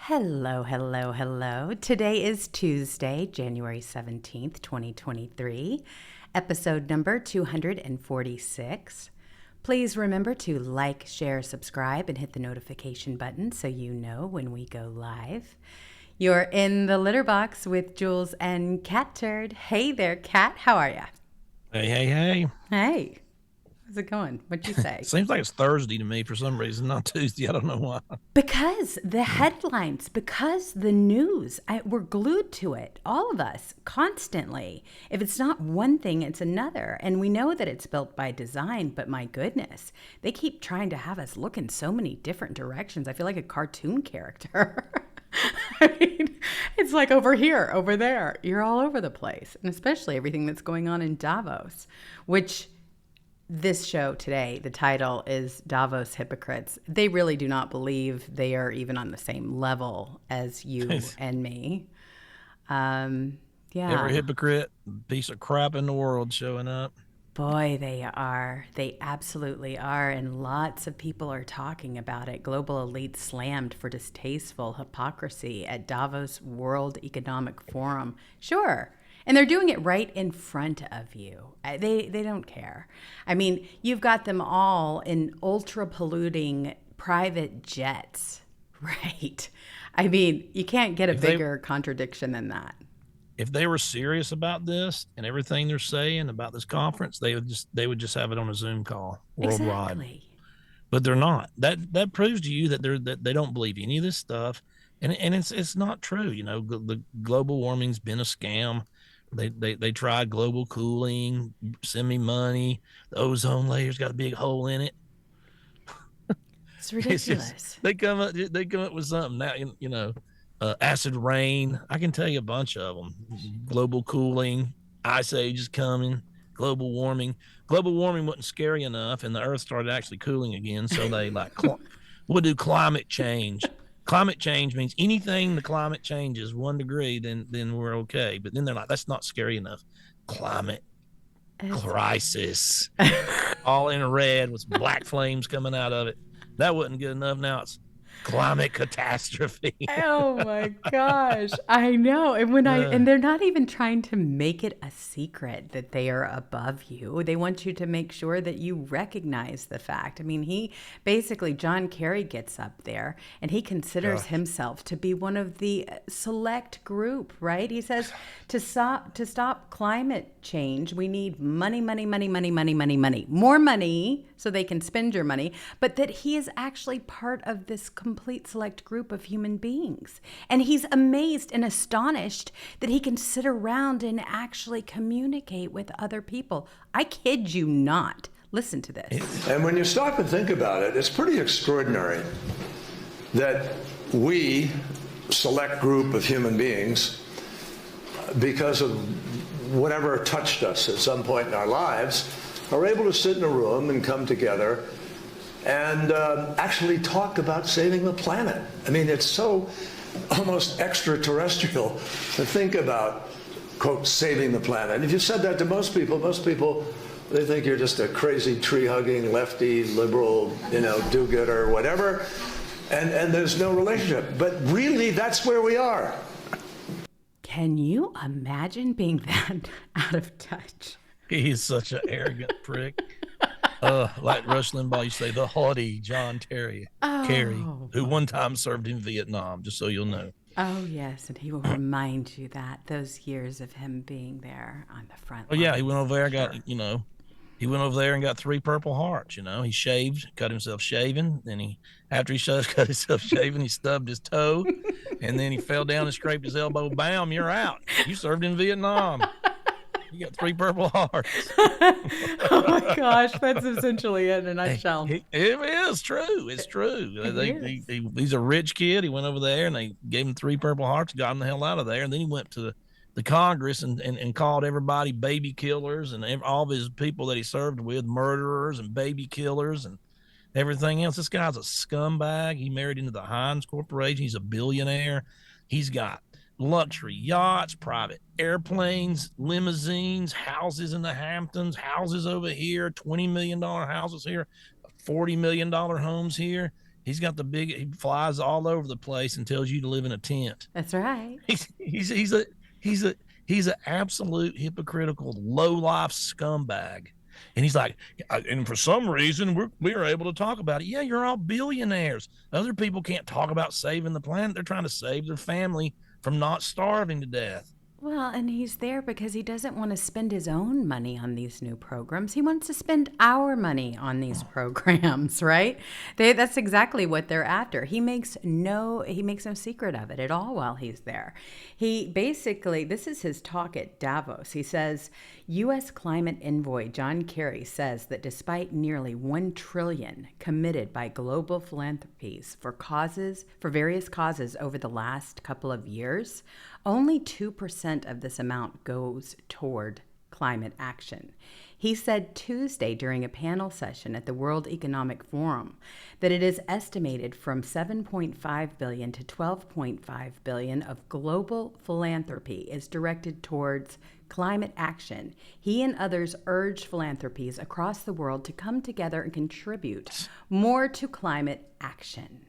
Hello, hello, hello. Today is Tuesday, January 17th, 2023, episode number 246. Please remember to like, share, subscribe, and hit the notification button so you know when we go live. You're in the litter box with Jules and Catturd. Hey there, Cat. How are ya? Hey. Hey. How's it going? What'd you say? Seems like it's Thursday to me for some reason, not Tuesday. I don't know why. Because the headlines, because the news, we're glued to it, all of us, constantly. If it's not one thing, it's another. And we know that it's built by design, but my goodness, they keep trying to have us look in so many different directions. I feel like a cartoon character. I mean, it's like over here, over there. You're all over the place. And especially everything that's going on in Davos, which... This show today, the title is Davos Hypocrites. They really do not believe they are even on the same level as you and me. Yeah. Every hypocrite, piece of crap in the world showing up. Boy, they are. They absolutely are. And lots of people are talking about it. Global elite slammed for distasteful hypocrisy at Davos World Economic Forum. Sure. And they're doing it right in front of you. They don't care. I mean, you've got them all in ultra polluting private jets, right? I mean, you can't get a bigger contradiction than that. If they were serious about this and everything they're saying about this conference, they would just have it on a Zoom call worldwide. Exactly. But they're not. That proves to you that they don't believe any of this stuff, and it's not true. You know, the global warming's been a scam. They tried global cooling, send me money. The ozone layer's got a big hole in it. It's ridiculous. They come up with something now. Acid rain. I can tell you a bunch of them. Global cooling, ice age is coming. Global warming. Global warming wasn't scary enough, and the Earth started actually cooling again. So they we'll do climate change. Climate change means anything the climate changes 1 degree, then we're okay. But then they're like, that's not scary enough. Climate crisis, all in red with black flames coming out of it. That wasn't good enough. Now it's climate catastrophe. Oh my gosh. I know. And they're not even trying to make it a secret that they are above you. They want you to make sure that you recognize the fact. I mean, John Kerry gets up there and he considers himself to be one of the select group, right? He says to stop climate change, we need money, more money so they can spend your money, but that he is actually part of this complete select group of human beings. And he's amazed and astonished that he can sit around and actually communicate with other people. I kid you not. Listen to this. And when you stop and think about it, it's pretty extraordinary that we, select group of human beings, because of whatever touched us at some point in our lives, are able to sit in a room and come together and actually talk about saving the planet. I mean, it's so almost extraterrestrial to think about, quote, saving the planet. And if you said that to most people, they think you're just a crazy tree-hugging, lefty, liberal, do-gooder, whatever, and there's no relationship. But really, that's where we are. Can you imagine being that out of touch? He's such an arrogant prick. Like Rush Limbaugh used to say, the haughty John Kerry, who one time served in Vietnam, just so you'll know. Oh, yes, and he will remind you that those years of him being there on the front line. Oh, yeah, he went over there and got 3 Purple Hearts, He shaved, cut himself shaving, then after he cut himself shaving, he stubbed his toe, and then he fell down and scraped his elbow. Bam, you're out. You served in Vietnam. You got 3 Purple Hearts. Oh my gosh, that's essentially it in a nutshell. It is true. It's true. He's a rich kid. He went over there and they gave him 3 Purple Hearts, got him the hell out of there. And then he went to the Congress and called everybody baby killers and all of his people that he served with murderers and baby killers and everything else. This guy's a scumbag. He married into the Heinz Corporation. He's a billionaire. He's got luxury yachts, private airplanes, limousines, houses in the Hamptons, houses over here, $20 million houses here, $40 million homes here. He's got he flies all over the place and tells you to live in a tent. That's right. He's an absolute hypocritical, low life scumbag. And he's like, and for some reason, we are able to talk about it. Yeah, you're all billionaires. Other people can't talk about saving the planet. They're trying to save their family from not starving to death. Well, and he's there because he doesn't want to spend his own money on these new programs. He wants to spend our money on these programs, right? That's exactly what they're after. He makes no secret of it at all while he's there. He basically, this is his talk at Davos. He says, U.S. climate envoy John Kerry says that despite nearly $1 trillion committed by global philanthropies for various causes over the last couple of years, only 2% of this amount goes toward climate action. He said Tuesday during a panel session at the World Economic Forum that it is estimated from $7.5 billion to $12.5 billion of global philanthropy is directed towards climate action. He and others urged philanthropies across the world to come together and contribute more to climate action.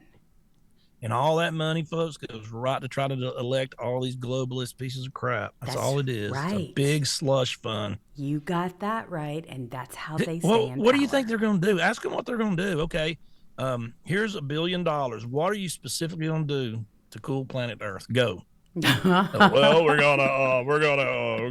And all that money, folks, goes right to try to elect all these globalist pieces of crap. That's all it is. Right. It's a big slush fund. You got that right, and that's how they stay in What power. do you think they're going to do? Ask them what they're going to do. Okay, here's $1 billion. What are you specifically going to do to cool planet Earth? Go. Well, we're gonna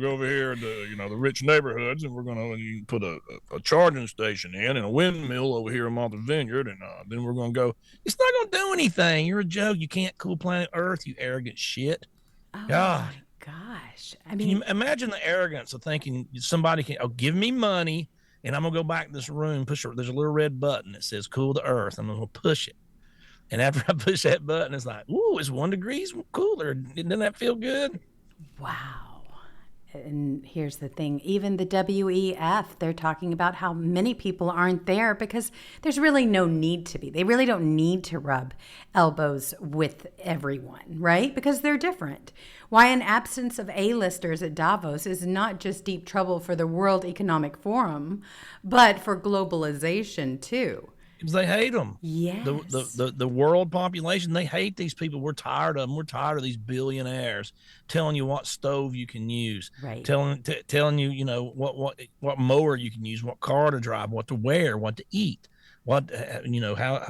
go over here to the rich neighborhoods, and we're gonna put a charging station in and a windmill over here in Martha Vineyard, and then we're gonna go. It's not gonna do anything. You're a joke. You can't cool planet Earth, you arrogant shit. Oh God. my gosh! I Can mean, you imagine the arrogance of thinking somebody can give me money and I'm gonna go back to this room, there's a little red button that says cool the Earth. I'm gonna push it. And after I push that button, it's like, ooh, it's 1 degree cooler. Didn't that feel good? wow. And here's the thing, even the WEF, they're talking about how many people aren't there because there's really no need to be. They really don't need to rub elbows with everyone, right? Because they're different. Why an absence of A-listers at Davos is not just deep trouble for the World Economic Forum, but for globalization too. Because they hate them. Yes. The world population, they hate these people. We're tired of them. We're tired of these billionaires telling you what stove you can use, right? Telling you, what mower you can use, what car to drive, what to wear, what to eat, how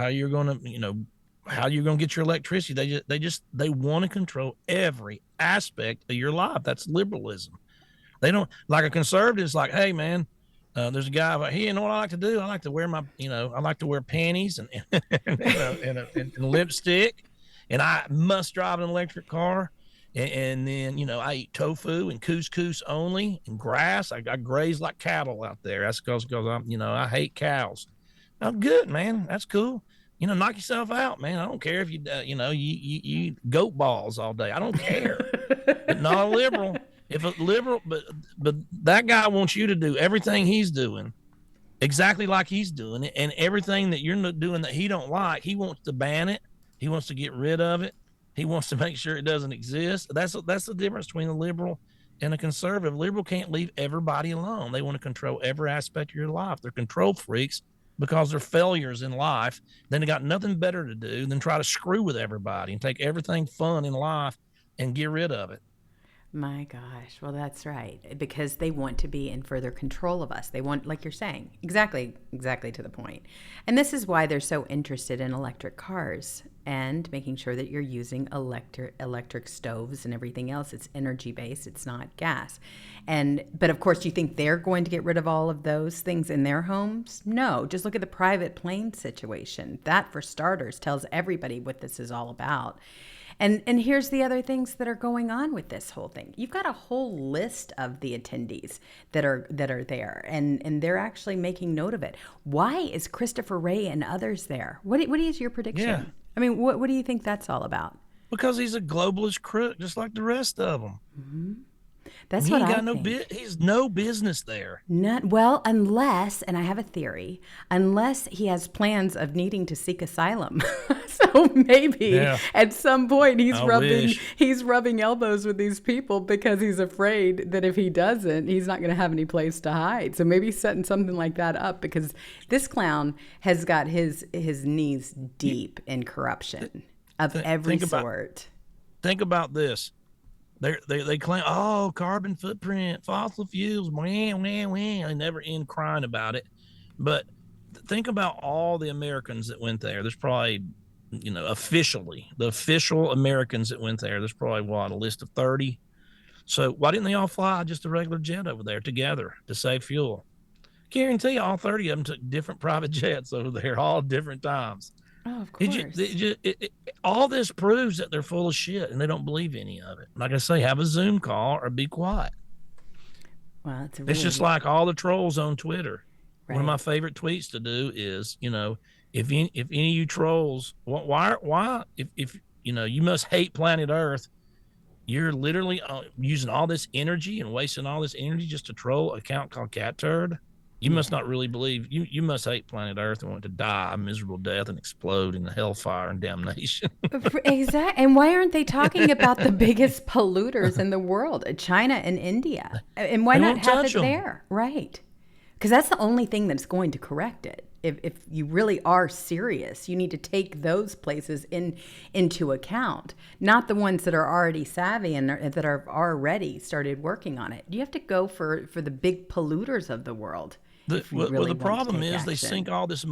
you're going to, how you're going to get your electricity. They want to control every aspect of your life. That's liberalism. They don't like a conservative. It's like, hey man, there's a guy like, hey, you know what I like to do? I like to wear I like to wear panties and lipstick, and I must drive an electric car. And then, I eat tofu and couscous only and grass. I graze like cattle out there. That's because I hate cows. Oh, good, man. That's cool. Knock yourself out, man. I don't care if you eat goat balls all day. I don't care. But not a liberal. If a liberal, but that guy wants you to do everything he's doing, exactly like he's doing it, and everything that you're not doing that he don't like, he wants to ban it. He wants to get rid of it. He wants to make sure it doesn't exist. That's the difference between a liberal and a conservative. Liberal can't leave everybody alone. They want to control every aspect of your life. They're control freaks because they're failures in life. Then they got nothing better to do than try to screw with everybody and take everything fun in life and get rid of it. My gosh. Well, that's right. Because they want to be in further control of us. They want, like you're saying, exactly to the point. And this is why they're so interested in electric cars and making sure that you're using electric stoves and everything else. It's energy based. It's not gas. But of course, you think they're going to get rid of all of those things in their homes? No. Just look at the private plane situation. That, for starters, tells everybody what this is all about. And here's the other things that are going on with this whole thing. You've got a whole list of the attendees that are there, and they're actually making note of it. Why is Christopher Wray and others there? What is your prediction? Yeah. I mean, what do you think that's all about? Because he's a globalist crook, just like the rest of them. Mm-hmm. That's He what ain't I got no think. he's no business there. Not well, unless, and I have a theory, unless he has plans of needing to seek asylum. So maybe Yeah. at some point I wish. he's rubbing elbows with these people because he's afraid that if he doesn't, he's not going to have any place to hide. So maybe he's setting something like that up, because this clown has got his knees deep in corruption of every sort. Think about this. They claim, oh, carbon footprint, fossil fuels, wah, wah, wah. They never end crying about it. But think about all the Americans that went there. There's probably, officially, the official Americans that went there, there's probably, a list of 30. So why didn't they all fly just a regular jet over there together to save fuel? Guarantee you all 30 of them took different private jets over there, all different times. Oh, of course. All this proves that they're full of shit and they don't believe any of it. Like I say, have a Zoom call or be quiet. Well, It's just like all the trolls on Twitter. Right. One of my favorite tweets to do is, if any of you trolls, why, if you must hate planet Earth, you're literally using all this energy and wasting all this energy just to troll an account called Catturd. You must not really believe, you must hate planet Earth and want to die a miserable death and explode in the hellfire and damnation. Exactly. And why aren't they talking about the biggest polluters in the world, China and India? And why not have it there? Right. Because that's the only thing that's going to correct it. If you really are serious, you need to take those places into account, not the ones that are already savvy and that are already started working on it. You have to go for the big polluters of the world. The problem is they sink all this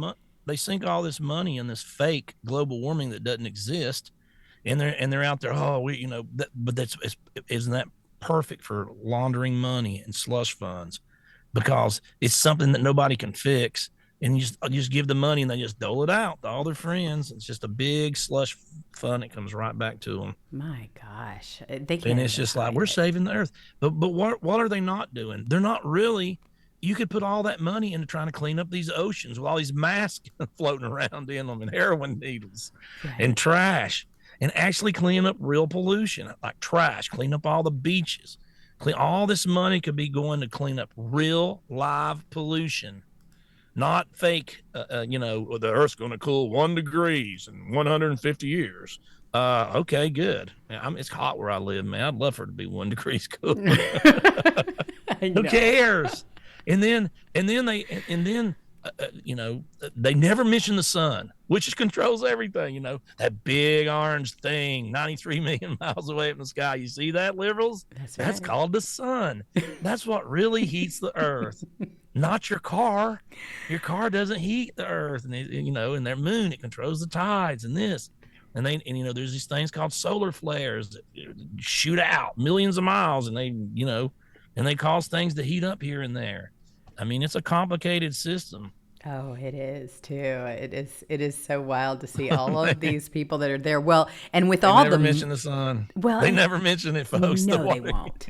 money in this fake global warming that doesn't exist, and they're out there. Oh, isn't that perfect for laundering money and slush funds, because it's something that nobody can fix, and you just give the money and they just dole it out to all their friends. It's just a big slush fund that comes right back to them. My gosh, they can't. And it's just like, we're saving the earth, but what are they not doing? They're not really. You could put all that money into trying to clean up these oceans with all these masks floating around in them and heroin needles and trash, and actually clean up real pollution, like trash, clean up all the beaches. All this money could be going to clean up real live pollution, not fake, the Earth's going to cool 1 degree in 150 years. Okay, good. It's hot where I live, man. I'd love for it to be 1 degree cool. Who cares? And then they never mention the sun, which controls everything. That big orange thing 93 million miles away from the sky. You see that, liberals? That's called the sun. That's what really heats the earth, not your car. Your car doesn't heat the earth. And and their moon, it controls the tides and this. And there's these things called solar flares that shoot out millions of miles, and they cause things to heat up here and there. I mean, it's a complicated system. Oh, it is too. It is so wild to see all of these people that are there. Well, and with all the never mention the sun. Well, they never mention it, folks. No, they won't.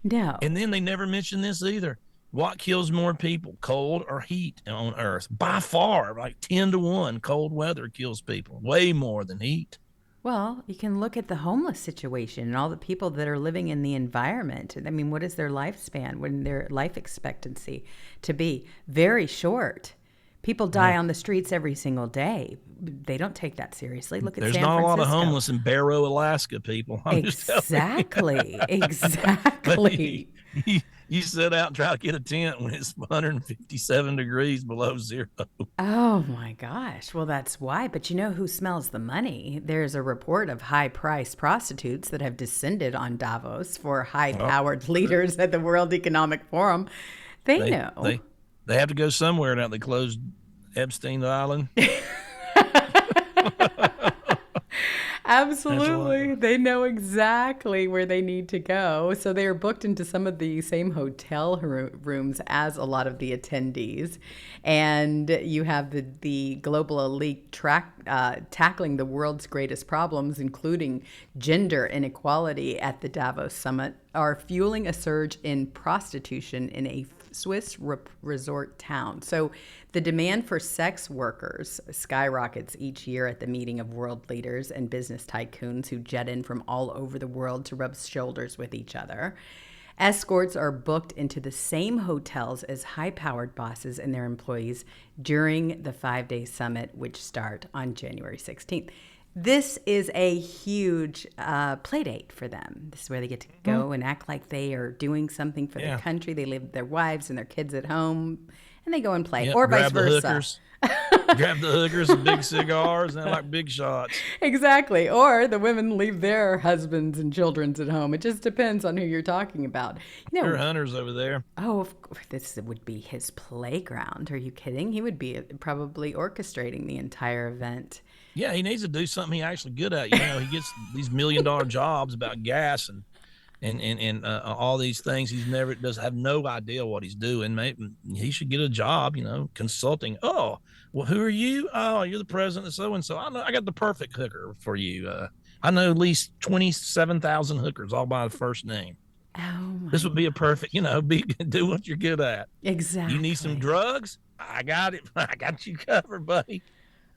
No. And then they never mention this either. What kills more people, cold or heat on Earth? By far, like 10-1, cold weather kills people way more than heat. Well, you can look at the homeless situation and all the people that are living in the environment. I mean, what is their lifespan? When their life expectancy to be? Very short. People die on the streets every single day. They don't take that seriously. Look at San Francisco. There's not a lot of homeless in Barrow, Alaska, people. Exactly. Exactly. You sit out and try to get a tent when it's 157 degrees below zero. Oh, my gosh. Well, that's why. But you know who smells the money? There's a report of high-priced prostitutes that have descended on Davos for high-powered leaders at the World Economic Forum. They know. They have to go somewhere now. They closed Epstein Island. Absolutely. They know exactly where they need to go. So they are booked into some of the same hotel rooms as a lot of the attendees. And you have the global elite tackling the world's greatest problems, including gender inequality at the Davos summit, are fueling a surge in prostitution in a Swiss resort town. So the demand for sex workers skyrockets each year at the meeting of world leaders and business tycoons who jet in from all over the world to rub shoulders with each other. Escorts are booked into the same hotels as high-powered bosses and their employees during the 5-day summit, which start on January 16th. This is a huge play date for them. This is where they get to go and act like they are doing something for their country. They leave their wives and their kids at home, and they go and play, or vice versa. Grab the hookers and big cigars and like big shots. Exactly. Or the women leave their husbands and children at home. It just depends on who you're talking about. There are hunters over there. Oh, of course, this would be his playground. Are you kidding? He would be probably orchestrating the entire event. Yeah, he needs to do something he's actually good at. You know, he gets these $1 million jobs about gas and all these things. He does have no idea what he's doing. Maybe he should get a job, you know, consulting. Oh, well, who are you? Oh, you're the president of so-and-so. I got the perfect hooker for you. I know at least 27,000 hookers all by the first name. Oh, this would be a perfect, you know, do what you're good at. Exactly. You need some drugs? I got it. I got you covered, buddy.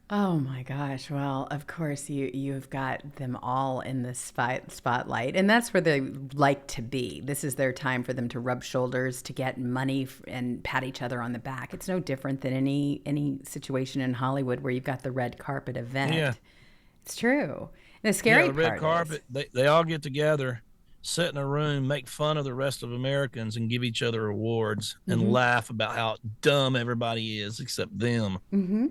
Oh my gosh. Well, of course you've got them all in the spotlight, and that's where they like to be. This is their time for them to rub shoulders, to get money and pat each other on the back. It's no different than any situation in Hollywood where you've got the red carpet event. Yeah. It's true. And the scary the red part carpet, they all get together, sit in a room, make fun of the rest of Americans and give each other awards and laugh about how dumb everybody is except them. Mm-hmm.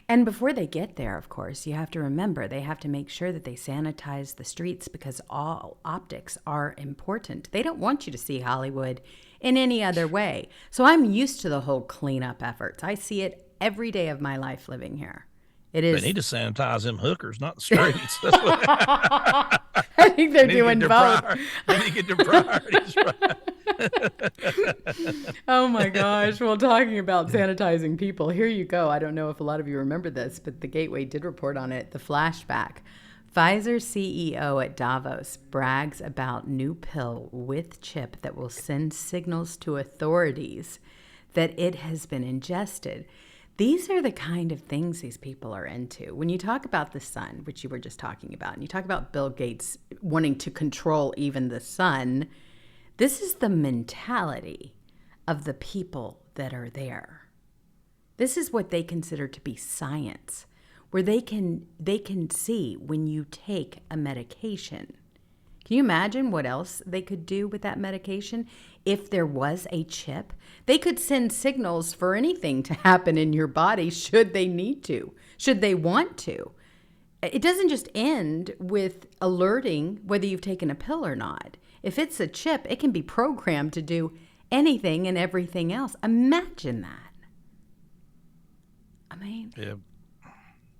And before they get there, of course, you have to remember they have to make sure that they sanitize the streets because all optics are important. They don't want you to see Hollywood in any other way. So I'm used to the whole cleanup efforts. I see it every day of my life living here. It is. They need to sanitize them hookers, not the streets. I think they're doing both. They need to get their priorities right. Oh my gosh. Well, talking about sanitizing people, here you go. I don't know if a lot of you remember this, but the Gateway did report on it. The flashback. Pfizer CEO at Davos brags about new pill with chip that will send signals to authorities that it has been ingested. These are the kind of things these people are into. When you talk about the sun, which you were just talking about, and you talk about Bill Gates wanting to control even the sun, this is the mentality of the people that are there. This is what they consider to be science, where they can see when you take a medication. Can you imagine what else they could do with that medication? If there was a chip, they could send signals for anything to happen in your body should they need to, should they want to. It doesn't just end with alerting whether you've taken a pill or not. If it's a chip, it can be programmed to do anything and everything else. Imagine that. I mean,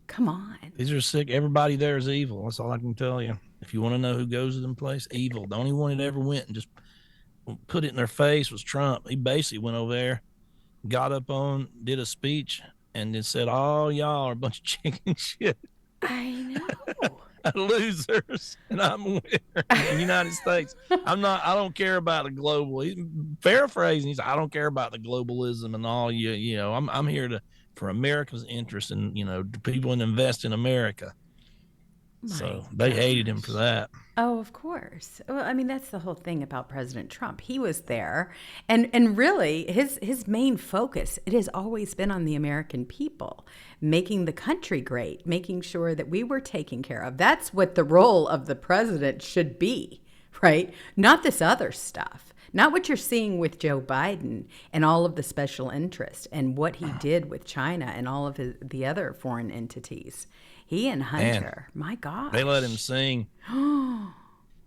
come on. These are sick. Everybody there is evil. That's all I can tell you. If you want to know who goes to them place, evil. The only one that ever went and just put it in their face was Trump. He basically went over there, got up on, did a speech, and then said, "Oh, y'all are a bunch of chicken shit." I know. Losers, and I'm a winner in the United States. I don't care about the global. Paraphrasing, he's, I don't care about the globalism and all. You know, I'm here for America's interest and, you know, people and invest in America. So they hated him for that. Oh, of course. Well, I mean, that's the whole thing about President Trump. He was there, and really his main focus, it has always been on the American people, making the country great, making sure that we were taken care of. That's what the role of the president should be, right? Not this other stuff. Not what you're seeing with Joe Biden and all of the special interests and what he did with China and all of the other foreign entities. He and Hunter, my God. They let him sing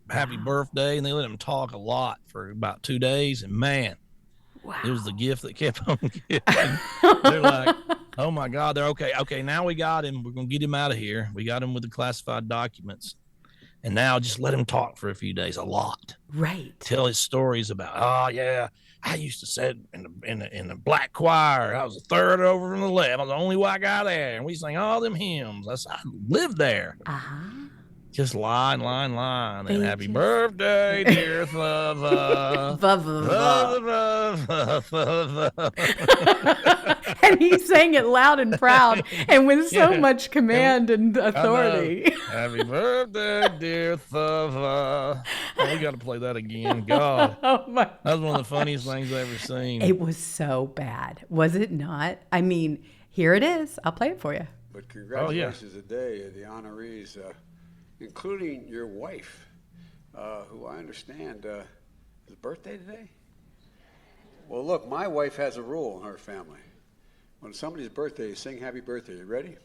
Happy Birthday, and they let him talk a lot for about 2 days. And man, it was the gift that kept on giving. They're like, oh my God, they're okay. Okay, now we got him. We're going to get him out of here. We got him with the classified documents. And now just let him talk for a few days, a lot. Right. Tell his stories about, oh yeah, I used to sit in the black choir. I was the third over from the left. I was the only white guy there. And we sang all them hymns. I lived there. Uh-huh. Just lie. And happy birthday, dear Thava. And he sang it loud and proud and with so much command and authority. Happy birthday, dear Thava. Oh, we got to play that again. God. Oh my That was one of the funniest things I've ever seen. It was so bad. Was it not? I mean, here it is. I'll play it for you. But congratulations today, the honorees, including your wife, who I understand is birthday today? Well, look, my wife has a rule in her family. When somebody's birthday, sing happy birthday. You ready?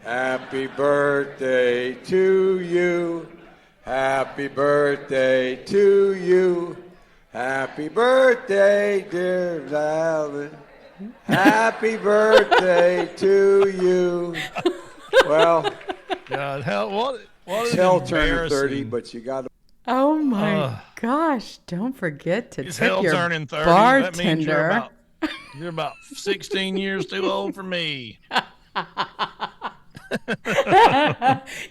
Happy birthday to you. Happy birthday to you. Happy birthday, dear Alan. Happy birthday to you. Well, God, what is Hell turning embarrassing? 30, but you got to. Oh my gosh. Don't forget to It's tip hell your turning 30. That means bartender. you're about 16 years too old for me.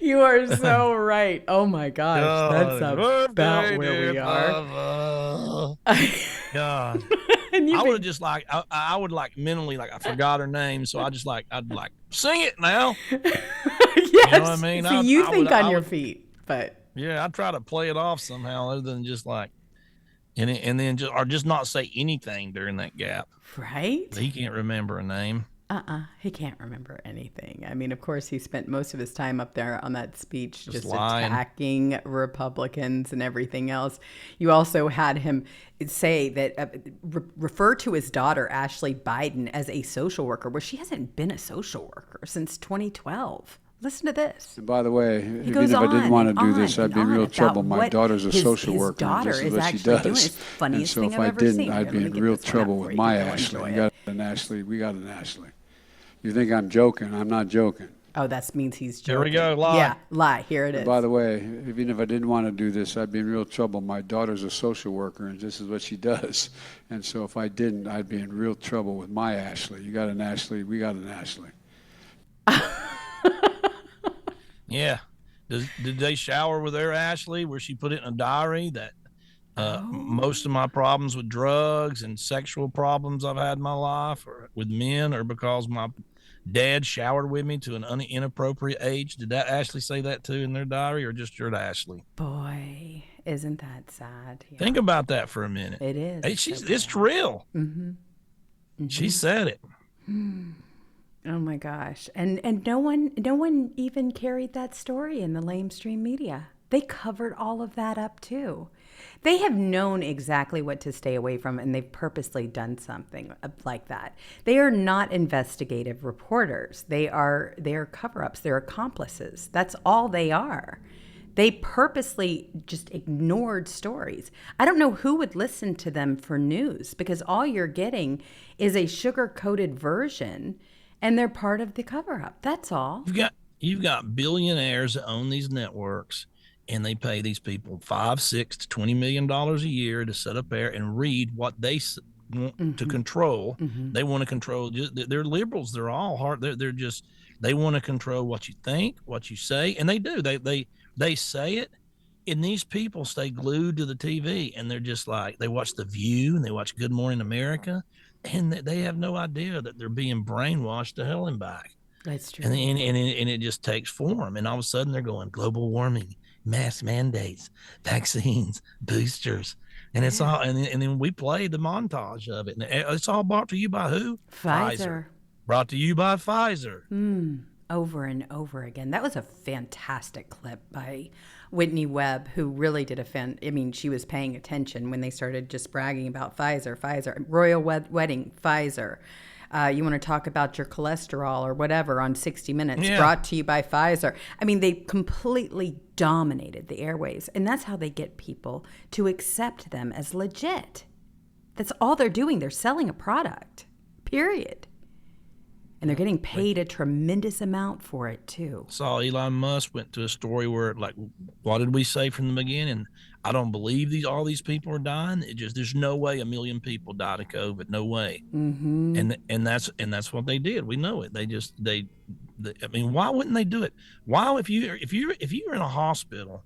You are so right. Oh my gosh. That's about Birthday, where we dear are. Thava. God. And you I be- would have just like I would like mentally like I forgot her name, so I'd like sing it now. yes. You know what I mean? See, you think on your feet, but Yeah, I try to play it off somehow other than just like and then just not say anything during that gap. right? He can't remember a name. He can't remember anything. I mean, of course, he spent most of his time up there on that speech just lying. attacking Republicans and everything else. You also had him say that refer to his daughter, Ashley Biden, as a social worker. Well, she hasn't been a social worker since 2012. Listen to this. And by the way, He even goes if I didn't on want to and do this, on I'd be in and real on trouble. about My what daughter's a social his worker, and daughter this is is what she actually doing. does. It's the funniest And so thing if I've I ever didn't, seen. I'd Let be me in get real this one up trouble for with you. my You'll Ashley. enjoy We it. got an Ashley. We got an Ashley. You think I'm joking? I'm not joking. Oh, that means he's joking. Here we go, lie. Yeah, lie. Here it is. By the way, even if I didn't want to do this, I'd be in real trouble. My daughter's a social worker, and this is what she does. And so if I didn't, I'd be in real trouble with my Ashley. You got an Ashley. We got an Ashley. Yeah. Did they shower with their Ashley where she put it in a diary that most of my problems with drugs and sexual problems I've had in my life or with men are because my dad showered with me to an inappropriate age? Did that Ashley say that too in their diary or just your Ashley? Boy, isn't that sad? Yeah. Think about that for a minute. It is. Hey, it's real. She said it. Oh my gosh. And no one even carried that story in the lamestream media. They covered all of that up too. They have known exactly what to stay away from, and they've purposely done something like that. They are not investigative reporters. They are cover-ups. They're accomplices. That's all they are. They purposely just ignored stories. I don't know who would listen to them for news because all you're getting is a sugar-coated version, and they're part of the cover-up. That's all. You've got billionaires that own these networks, and they pay these people $5, $6 to $20 million a year to sit up there and read what they want to control. They want to control. They're liberals. They're all hard. They're just. They want to control what you think, what you say, and they do. They say it, and these people stay glued to the TV, and they're just like they watch The View and they watch Good Morning America, and they have no idea that they're being brainwashed to hell and back. That's true. And it just takes form, and all of a sudden they're going global warming, mask mandates, vaccines, boosters, and it's all. And then we play the montage of it, and it's all brought to you by who? Pfizer. Brought to you by Pfizer. Over and over again. That was a fantastic clip by Whitney Webb, who really did she was paying attention when they started just bragging about Pfizer, royal wedding, Pfizer. You want to talk about your cholesterol or whatever on 60 Minutes, brought to you by Pfizer. I mean, they completely dominated the airways, and that's how they get people to accept them as legit. That's all they're doing. They're selling a product, period. And they're getting paid a tremendous amount for it, too. Saw Elon Musk went to a story where, like, what did we say from the beginning? I don't believe all these people are dying. There's no way 1 million people died of COVID. No way. And that's what they did. We know it. I mean, why wouldn't they do it? Why, if you're in a hospital,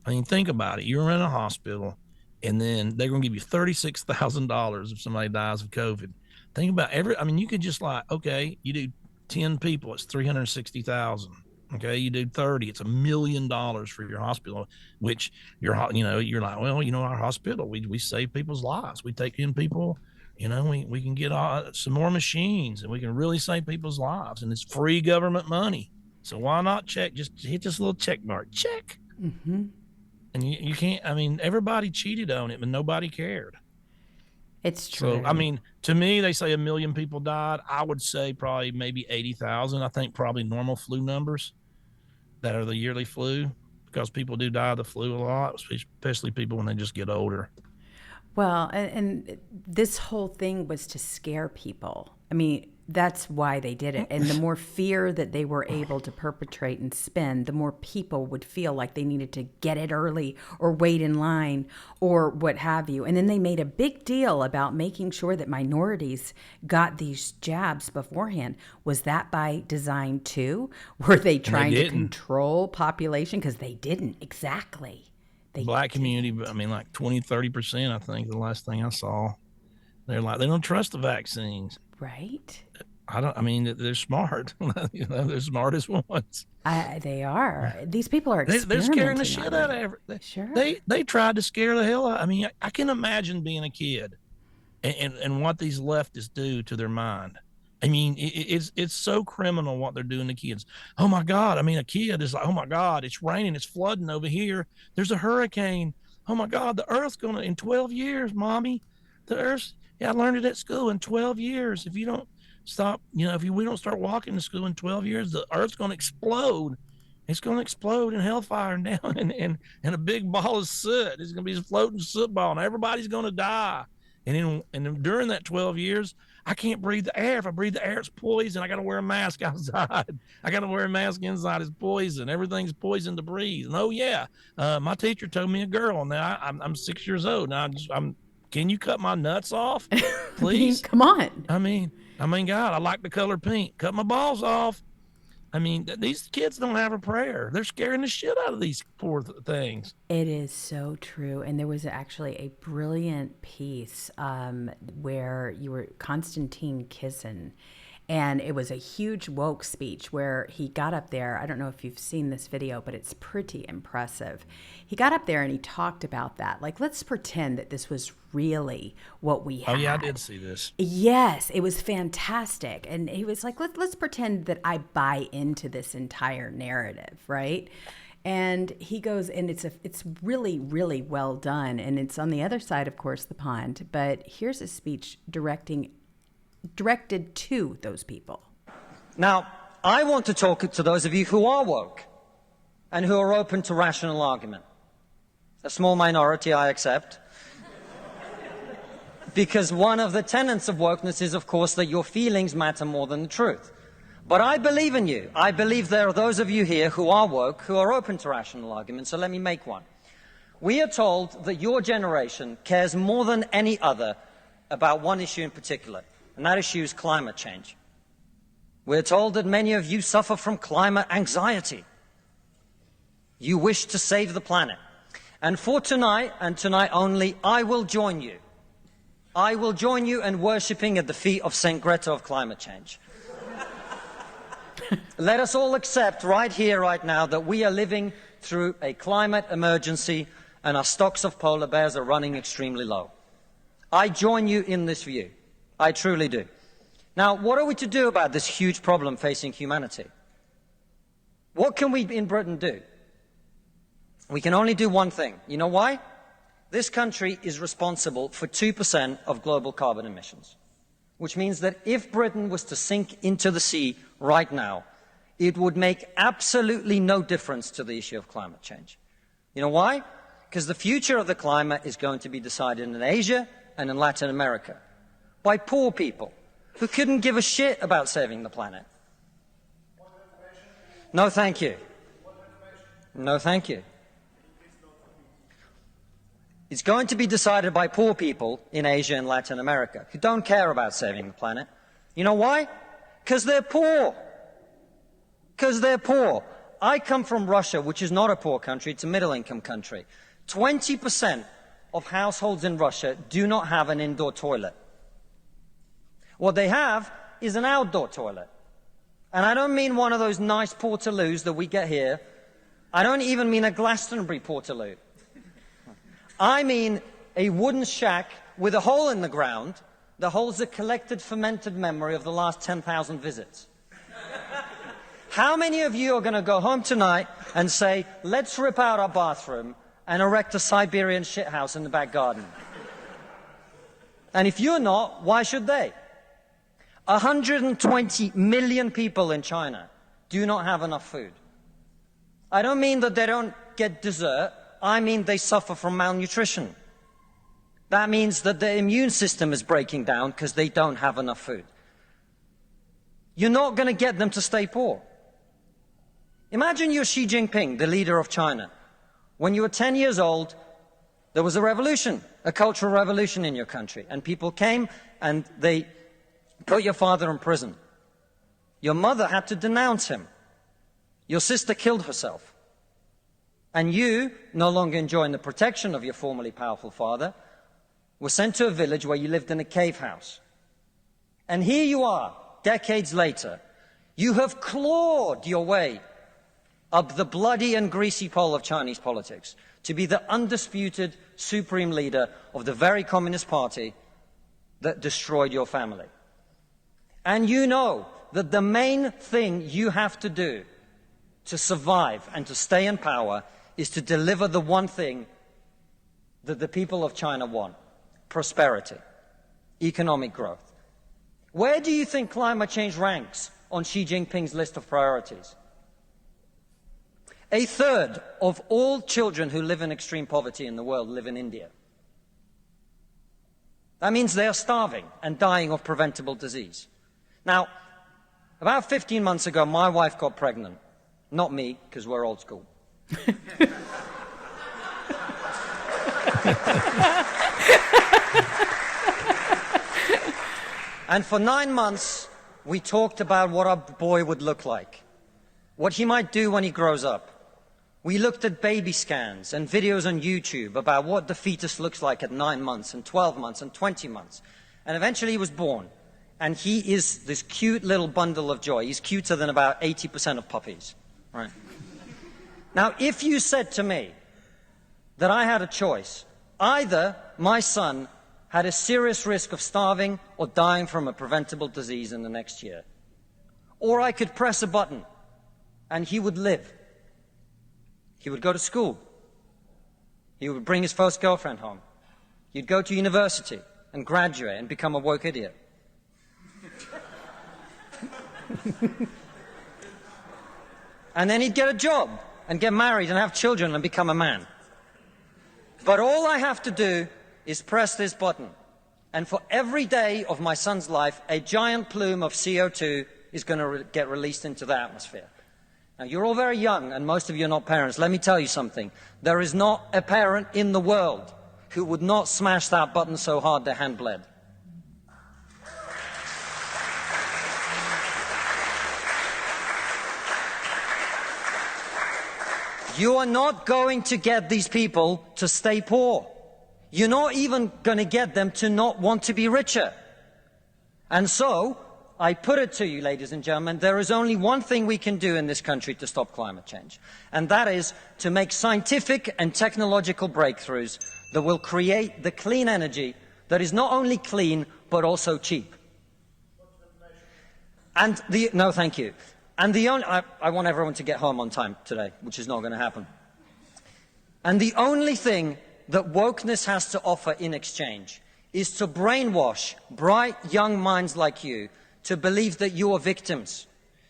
I mean, think about it. You're in a hospital, and then they're going to give you $36,000 if somebody dies of COVID. Think about I mean, you could just like, okay, you do 10 people, it's 360,000. Okay, you do 30, it's $1 million for your hospital, which you're like, well, our hospital, we save people's lives. We take in people, we can get some more machines and we can really save people's lives, and it's free government money. So why not just hit this little check mark, check. Mm-hmm. And you can't, I mean, everybody cheated on it, but nobody cared. It's true. So, I mean, to me, they say 1 million people died. I would say probably maybe 80,000. I think probably normal flu numbers that are the yearly flu, because people do die of the flu a lot, especially people when they just get older. Well, and this whole thing was to scare people. I mean, that's why they did it. And the more fear that they were able to perpetrate and spend, the more people would feel like they needed to get it early or wait in line or what have you. And then they made a big deal about making sure that minorities got these jabs beforehand. Was that by design too? Were they trying to control population? Because they didn't. Exactly. Black community, I mean, like 20-30%, I think, the last thing I saw. They're like, they don't trust the vaccines. Right. They're smart. They're smartest ones. They are. These people are experimenting. They're scaring the shit out of everything. Sure. They tried to scare the hell out. I mean, I can imagine being a kid and what these leftists do to their mind. I mean, it's so criminal what they're doing to kids. Oh my God. I mean, a kid is like, oh my God, it's raining, it's flooding over here. There's a hurricane. Oh my God, the earth's gonna, in 12 years, mommy, the earth's, I learned it at school, in 12 years. If you don't stop, if we don't start walking to school in 12 years, the earth's going to explode. It's going to explode in hellfire and down and a big ball of soot. It's going to be a floating soot ball and everybody's going to die. And during that 12 years, I can't breathe the air. If I breathe the air, it's poison. I got to wear a mask outside. I got to wear a mask inside. It's poison. Everything's poison to breathe. And oh yeah, my teacher told me a girl. Now I'm 6 years old. Now can you cut my nuts off, please? Come on. I mean, God, I like the color pink. Cut my balls off. I mean, these kids don't have a prayer. They're scaring the shit out of these poor things. It is so true. And there was actually a brilliant piece where you were Konstantin Kisin. And it was a huge woke speech where he got up there. I don't know if you've seen this video, but it's pretty impressive. He got up there and he talked about that. Like, let's pretend that this was really what we had. Oh, yeah, I did see this. Yes, it was fantastic. And he was like, let's pretend that I buy into this entire narrative, right? And he goes, and it's really, really well done. And it's on the other side, of course, the pond. But here's a speech directed to those people. Now, I want to talk to those of you who are woke and who are open to rational argument. A small minority, I accept. Because one of the tenets of wokeness is, of course, that your feelings matter more than the truth. But I believe in you. I believe there are those of you here who are woke, who are open to rational argument, so let me make one. We are told that your generation cares more than any other about one issue in particular, and that issue is climate change. We're told that many of you suffer from climate anxiety. You wish to save the planet. And for tonight, and tonight only, I will join you. I will join you in worshipping at the feet of St. Greta of climate change. Let us all accept right here, right now, that we are living through a climate emergency and our stocks of polar bears are running extremely low. I join you in this view. I truly do. Now, what are we to do about this huge problem facing humanity? What can we in Britain do? We can only do one thing. You know why? This country is responsible for 2% of global carbon emissions, which means that if Britain was to sink into the sea right now, it would make absolutely no difference to the issue of climate change. You know why? Because the future of the climate is going to be decided in Asia and in Latin America by poor people who couldn't give a shit about saving the planet. No, thank you. No, thank you. It's going to be decided by poor people in Asia and Latin America who don't care about saving the planet. You know why? Because they're poor. Because they're poor. I come from Russia, which is not a poor country, it's a middle-income country. 20% of households in Russia do not have an indoor toilet. What they have is an outdoor toilet. And I don't mean one of those nice portaloos that we get here. I don't even mean a Glastonbury portaloo. I mean a wooden shack with a hole in the ground that holds a collected fermented memory of the last 10,000 visits. How many of you are going to go home tonight and say, let's rip out our bathroom and erect a Siberian shithouse in the back garden? And if you're not, why should they? 120 million people in China do not have enough food. I don't mean that they don't get dessert. I mean they suffer from malnutrition. That means that their immune system is breaking down because they don't have enough food. You're not going to get them to stay poor. Imagine you're Xi Jinping, the leader of China. When you were 10 years old, there was a revolution, a cultural revolution in your country, and people came and they put your father in prison. Your mother had to denounce him. Your sister killed herself. And you, no longer enjoying the protection of your formerly powerful father, were sent to a village where you lived in a cave house. And here you are, decades later. You have clawed your way up the bloody and greasy pole of Chinese politics to be the undisputed supreme leader of the very Communist Party that destroyed your family. And you know that the main thing you have to do to survive and to stay in power is to deliver the one thing that the people of China want: prosperity, economic growth. Where do you think climate change ranks on Xi Jinping's list of priorities? 1/3 of all children who live in extreme poverty in the world live in India. That means they are starving and dying of preventable disease. Now, about 15 months ago, my wife got pregnant. Not me, because we're old school. And for 9 months, we talked about what our boy would look like, what he might do when he grows up. We looked at baby scans and videos on YouTube about what the fetus looks like at 9 months and 12 months and 20 months. And eventually he was born. And he is this cute little bundle of joy. He's cuter than about 80% of puppies. Right? Now, if you said to me that I had a choice, either my son had a serious risk of starving or dying from a preventable disease in the next year, or I could press a button and he would live. He would go to school. He would bring his first girlfriend home. He'd go to university and graduate and become a woke idiot. And then he'd get a job and get married and have children and become a man. But all I have to do is press this button. And for every day of my son's life, a giant plume of CO2 is going to get released into the atmosphere. Now, you're all very young, and most of you are not parents. Let me tell you something. There is not a parent in the world who would not smash that button so hard their hand bled. You are not going to get these people to stay poor. You're not even going to get them to not want to be richer. And so, I put it to you, ladies and gentlemen, there is only one thing we can do in this country to stop climate change. And that is to make scientific and technological breakthroughs that will create the clean energy that is not only clean, but also cheap. And no, thank you. And the only, I want everyone to get home on time today, which is not going to happen. And the only thing that wokeness has to offer in exchange is to brainwash bright young minds like you to believe that you are victims,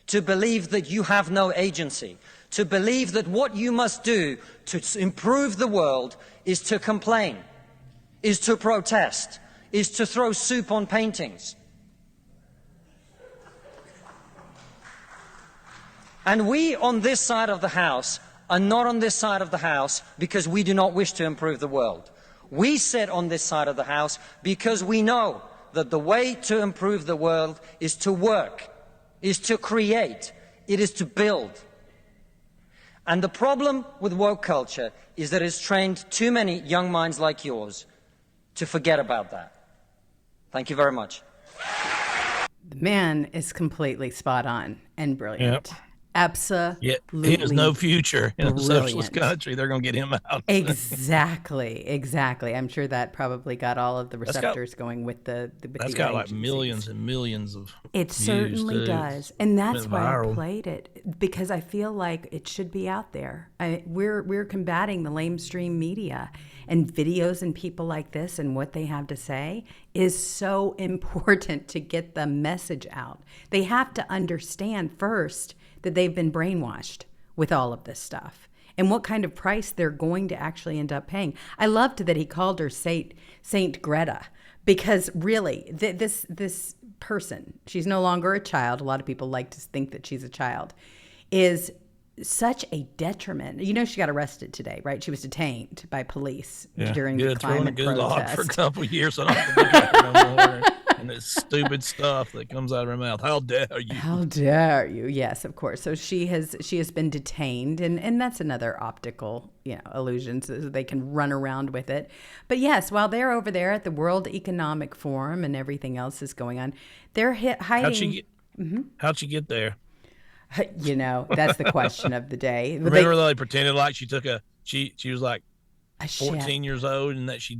to believe that you have no agency, to believe that what you must do to improve the world is to complain, is to protest, is to throw soup on paintings. And we on this side of the House are not on this side of the House because we do not wish to improve the world. We sit on this side of the House because we know that the way to improve the world is to work, is to create, it is to build. And the problem with woke culture is that it's trained too many young minds like yours to forget about that. Thank you very much. The man is completely spot on and brilliant. Yep. Yeah, he has Absolutely no future in a socialist brilliant. country. They're going to get him out. Exactly. I'm sure that probably got all of the That's got receptors going with the that's got like agencies. millions and millions of It views certainly too. does, and that's Went why I viral. played it, because I feel like it should be out there. We're combating the lamestream media, and videos and people like this and what they have to say is so important to get the message out. They have to understand first that they've been brainwashed with all of this stuff and what kind of price they're going to actually end up paying. I loved that he called her Saint Greta, because really this person, she's no longer a child. A lot of people like to think that she's a child, is such a detriment. You know, she got arrested today, right? She was detained by police during the throwing a climate gulag for a protest. couple of years. I don't have to look at her no more. And this stupid stuff that comes out of her mouth. How dare you? How dare you? Yes, of course. So she has been detained, and that's another optical, illusion, so they can run around with it. But yes, while they're over there at the World Economic Forum and everything else is going on, they're hiding. How'd she get there? That's the question of the day. Remember they pretended like she took she was like a 14 years old, and that she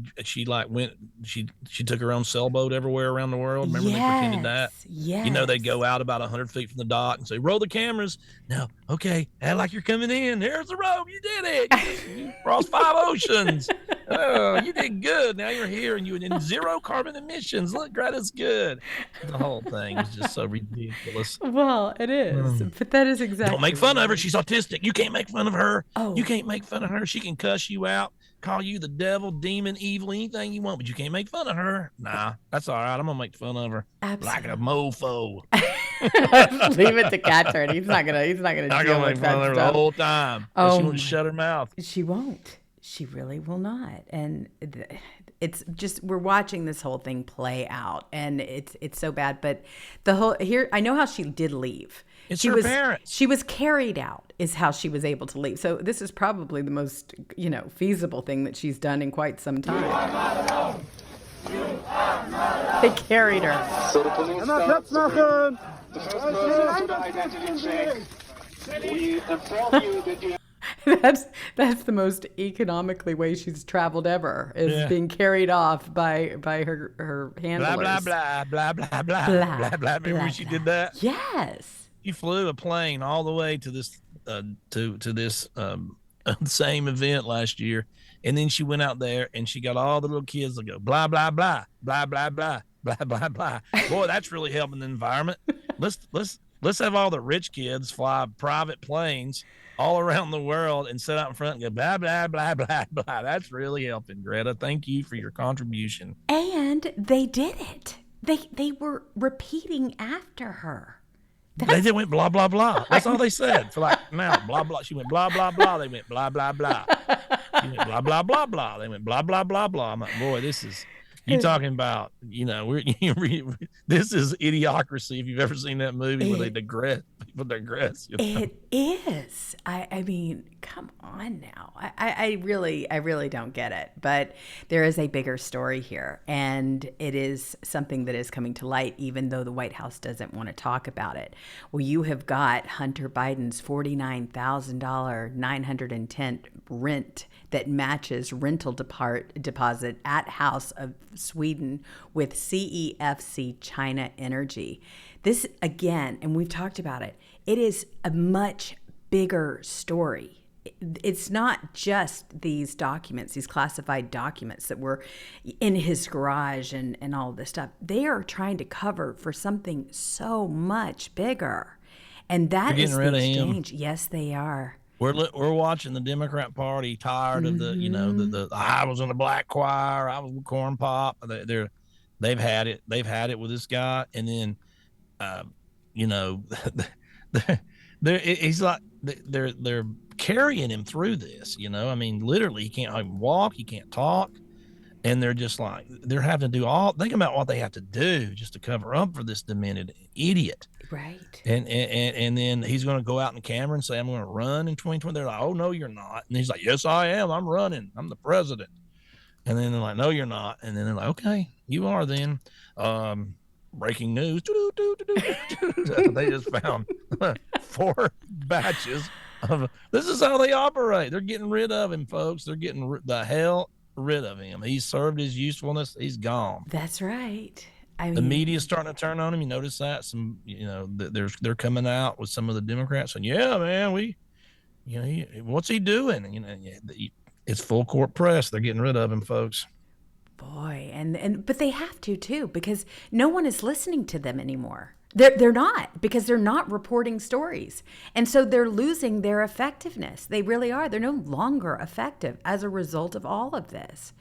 took her own sailboat everywhere around the world. Remember they pretended that? Yes. They'd go out about 100 feet from the dock and say, roll the cameras. Now, okay, act like you're coming in. There's the road. You did it. You crossed 5 oceans. Oh, you did good. Now you're here and you're in 0 carbon emissions. Look, Greta's good. The whole thing is just so ridiculous. Well, it is. But that is exactly. Don't make fun of her. She's autistic. You can't make fun of her. Oh. You can't make fun of her. She can cuss you out, call you the devil, demon, evil, anything you want, but you can't make fun of her. Nah, that's all right. I'm gonna make fun of her. Absolutely. Like a mofo. Leave it to Catturd. He's not gonna I'm deal gonna with make fun that of her stuff. the whole time. Oh She won't my- shut her mouth. She won't. She really will not. And it's just, we're watching this whole thing play out, and it's so bad. But I know how she did leave. It's her parents. She was carried out, is how she was able to leave. So this is probably the most, feasible thing that she's done in quite some time. You are not alone. You are not alone. They carried her. So the police stopped the first person to identity check. We inform you that you That's the most economically way she's traveled ever, is being carried off by her handlers. Blah, blah, blah, blah, blah, blah, Blah, blah, blah. Remember when she did that? Yes. She flew a plane all the way to this to this same event last year, and then she went out there and she got all the little kids to go blah blah blah blah blah blah blah blah blah. Boy, that's really helping the environment. Let's have all the rich kids fly private planes all around the world and sit out in front and go blah blah blah blah blah. That's really helping, Greta. Thank you for your contribution. And they did it. They were repeating after her. They just went blah blah blah. That's all they said for like now. Blah blah. She went blah blah blah. They went blah blah blah. She went blah blah blah blah. They went blah blah blah blah. I'm like, boy, this is you talking about. This is Idiocracy. If you've ever seen that movie where they digress, people digress. It is. I mean, come on now. I really don't get it. But there is a bigger story here, and it is something that is coming to light, even though the White House doesn't want to talk about it. Well, you have got Hunter Biden's $49,000 910 rent that matches rental deposit at House of Sweden with CEFC China Energy. This, again, and we've talked about it, it is a much bigger story. It's not just these documents, these classified documents that were in his garage and all this stuff. They are trying to cover for something so much bigger. And that is the exchange. Yes, they are. We're watching the Democrat Party tired of the I was in the black choir, I was with corn pop. They've had it with this guy, and then he's like they're carrying him through this. I mean, literally he can't even walk, he can't talk, and they're just like they're having to do think about what they have to do just to cover up for this demented idiot. Right. And then he's going to go out in the camera and say, I'm going to run in 2020. They're like, oh, no, you're not. And he's like, yes, I am. I'm running. I'm the president. And then they're like, no, you're not. And then they're like, okay, you are then. breaking news. They just found 4 batches of. This is how they operate. They're getting rid of him, folks. They're getting the hell rid of him. He's served his usefulness. He's gone. That's right. I mean, the media's starting to turn on him. You notice that they're coming out with some of the Democrats saying, "Yeah, man, what's he doing?" It's full court press. They're getting rid of him, folks. Boy, but they have to too, because no one is listening to them anymore. They're not, because they're not reporting stories. And so they're losing their effectiveness. They really are. They're no longer effective as a result of all of this.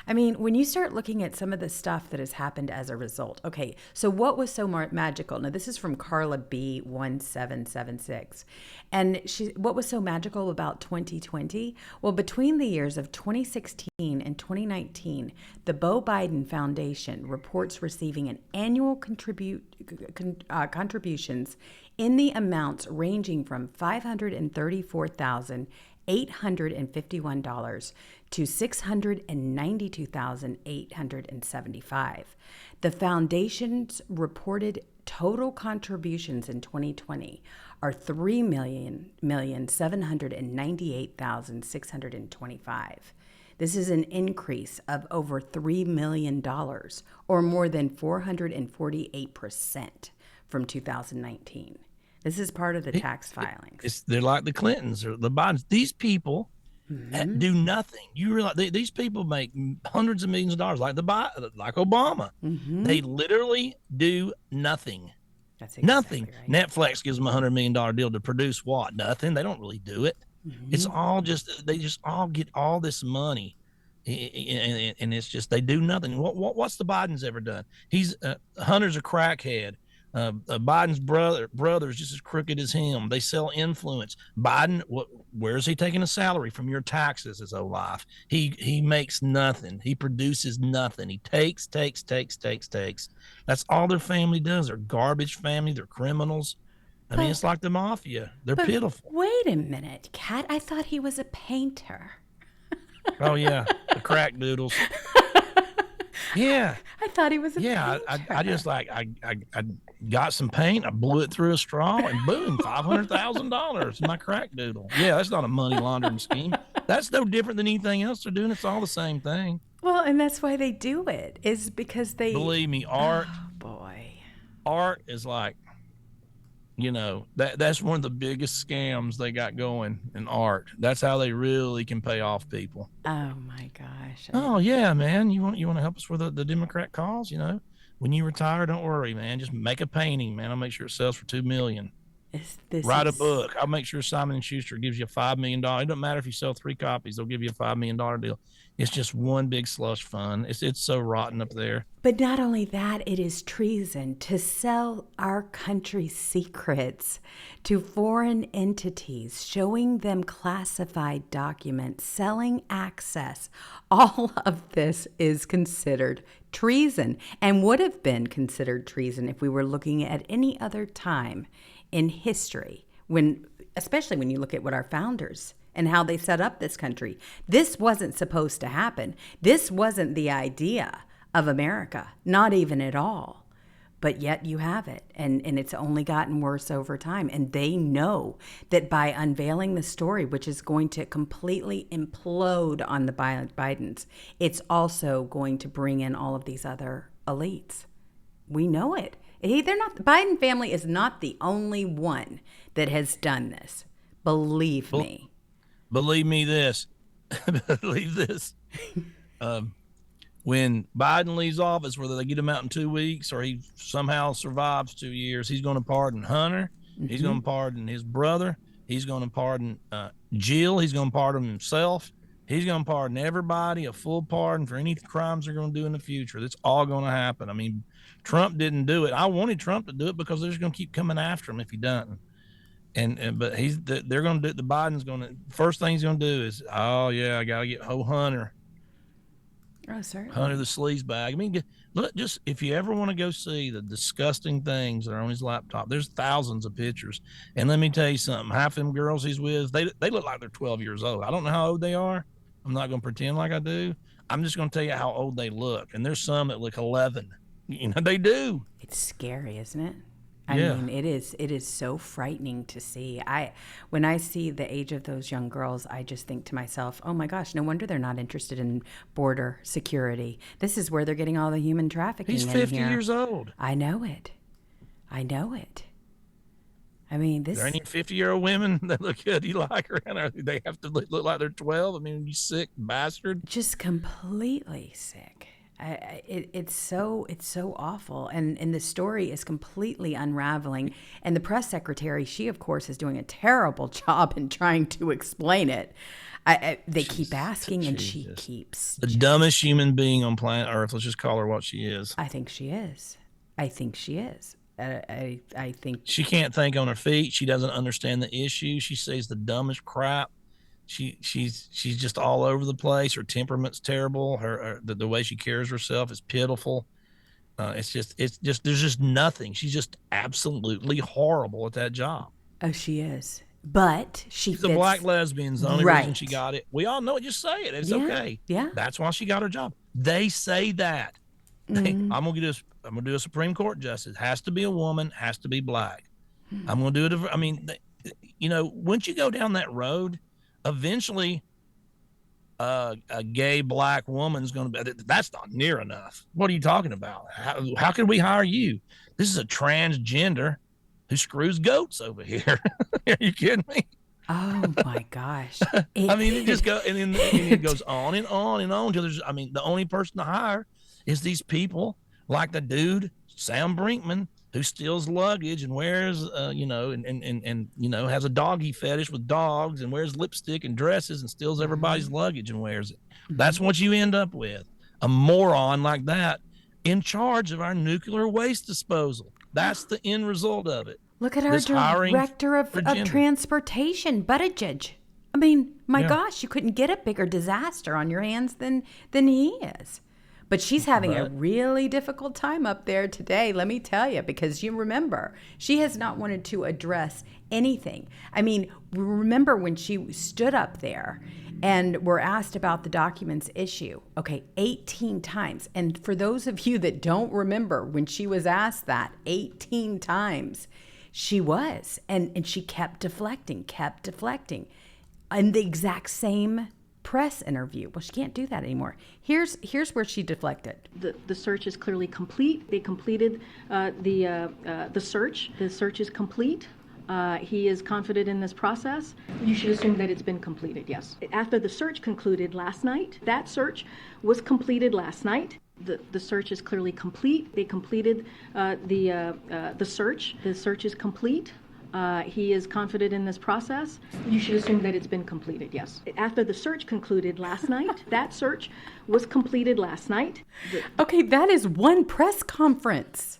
I mean, when you start looking at some of the stuff that has happened as a result. Okay, so what was so magical? Now, this is from Carla B1776. And what was so magical about 2020? Well, between the years of 2016 and 2019, the Beau Biden Foundation reports receiving an annual contributions in the amounts ranging from $534,851 to $692,875. The foundation's reported total contributions in 2020 are $3,798,625. This is an increase of over $3 million, or more than 448% from 2019. This is part of the tax filings. They're like the Clintons or the Bidens. These people do nothing. You realize these people make hundreds of millions of dollars, like Obama. They literally do nothing. That's exactly nothing. Right. Netflix gives them $100 million deal to produce what? Nothing. They don't really do it. It's all they just all get all this money, and it's just they do nothing. What's the Biden's ever done? Hunter's a crackhead. Biden's brother is just as crooked as him. They sell influence. Biden, where is he taking a salary from your taxes his whole life? He makes nothing. He produces nothing. He takes. That's all their family does. They're garbage family. They're criminals. I mean, it's like the mafia. They're pitiful. Wait a minute, Kat. I thought he was a painter. Oh, yeah. The crack doodles. Yeah. I thought he was a painter. I just I got some paint, I blew it through a straw, and boom, $500,000 my crack doodle. Yeah, that's not a money laundering scheme. That's no different than anything else they're doing. It's all the same thing. Well, and that's why they do it, is because they... Believe me, art... Oh, boy. Art is like, that's one of the biggest scams they got going in art. That's how they really can pay off people. Oh my gosh. Oh yeah, man. You want to help us with the Democrat cause? When you retire, don't worry, man. Just make a painting, man. I'll make sure it sells for $2 million. Write a book. I'll make sure Simon & Schuster gives you $5 million. It doesn't matter if you sell 3 copies; they'll give you a $5 million deal. It's just one big slush fund. It's so rotten up there. But not only that, it is treason to sell our country's secrets to foreign entities, showing them classified documents, selling access. All of this is considered treason, and would have been considered treason if we were looking at any other time in history, especially when you look at what our founders and how they set up this country. This wasn't supposed to happen. This wasn't the idea of America, not even at all. But yet you have it, and it's only gotten worse over time. And they know that by unveiling the story, which is going to completely implode on the Bidens, it's also going to bring in all of these other elites. We know it. They're not. The Biden family is not the only one that has done this. Believe me. Believe me this. Believe this. When Biden leaves office, whether they get him out in 2 weeks or he somehow survives 2 years, he's going to pardon Hunter. He's going to pardon his brother. He's going to pardon Jill. He's going to pardon himself. He's going to pardon everybody, a full pardon for any crimes they're going to do in the future. That's all going to happen. I mean, Trump didn't do it. I wanted Trump to do it because they're just going to keep coming after him if he doesn't. But they're going to do it. The Biden's going to, first thing he's going to do is, oh yeah, I got to get Hunter. Oh, certainly. Hunter the sleaze bag. I mean, look, just if you ever want to go see the disgusting things that are on his laptop, there's thousands of pictures. And let me tell you something, half of them girls he's with, they look like they're 12 years old. I don't know how old they are. I'm not going to pretend like I do. I'm just going to tell you how old they look. And there's some that look 11. They do. It's scary, isn't it? Yeah. I mean, it is so frightening to see. When I see the age of those young girls, I just think to myself, oh my gosh, no wonder they're not interested in border security. This is where they're getting all the human trafficking He's in 50 here. years old. I know it. I mean, Are there any 50-year-old women that look good you like around? Or they have to look like they're 12? I mean, you sick bastard. Just completely sick. It's so awful, and the story is completely unraveling. And the press secretary, she of course is doing a terrible job in trying to explain it. They keep asking, and she keeps the dumbest human being on planet Earth. Let's just call her what she is. I think she is. I think She can't think on her feet. She doesn't understand the issue. She says the dumbest crap. She's just all over the place. Her temperament's terrible. The way she carries herself is pitiful. It's just there's just nothing. She's just absolutely horrible at that job. Oh, she is. But she's a black lesbian. The only reason she got it. We all know it. Just say it. It's okay. Yeah. That's why she got her job. They say that. I'm gonna do a Supreme Court justice. Has to be a woman. Has to be black. I'm gonna do it. I mean, once you go down that road, eventually, a gay black woman's gonna be. That's not near enough. What are you talking about? How can we hire you? This is a transgender who screws goats over here. Are you kidding me? Oh my gosh! I mean, it just goes, and then it goes on and on and on till there's. I mean, the only person to hire is these people like the dude Sam Brinkman who steals luggage and wears, and has a doggy fetish with dogs and wears lipstick and dresses and steals everybody's luggage and wears it. That's what you end up with, a moron like that in charge of our nuclear waste disposal. That's the end result of it. Look at our director of transportation, Buttigieg. I mean, my gosh, you couldn't get a bigger disaster on your hands than he is. But she's having a really difficult time up there today, let me tell you, because you remember, she has not wanted to address anything. I mean, remember when she stood up there and were asked about the documents issue, 18 times. And for those of you that don't remember when she was asked that 18 times, she was. And she kept deflecting. And the exact same press interview. Well, she can't do that anymore. Here's where she deflected. The search is clearly complete. They completed the search. The search is complete. He is confident in this process. You should assume that it's been completed, yes. After the search concluded last night, that search was completed last night. The search is clearly complete. They completed the search. The search is complete. He is confident in this process. You should assume that it's been completed, yes. After the search concluded last night, that search was completed last night. Okay, that is one press conference.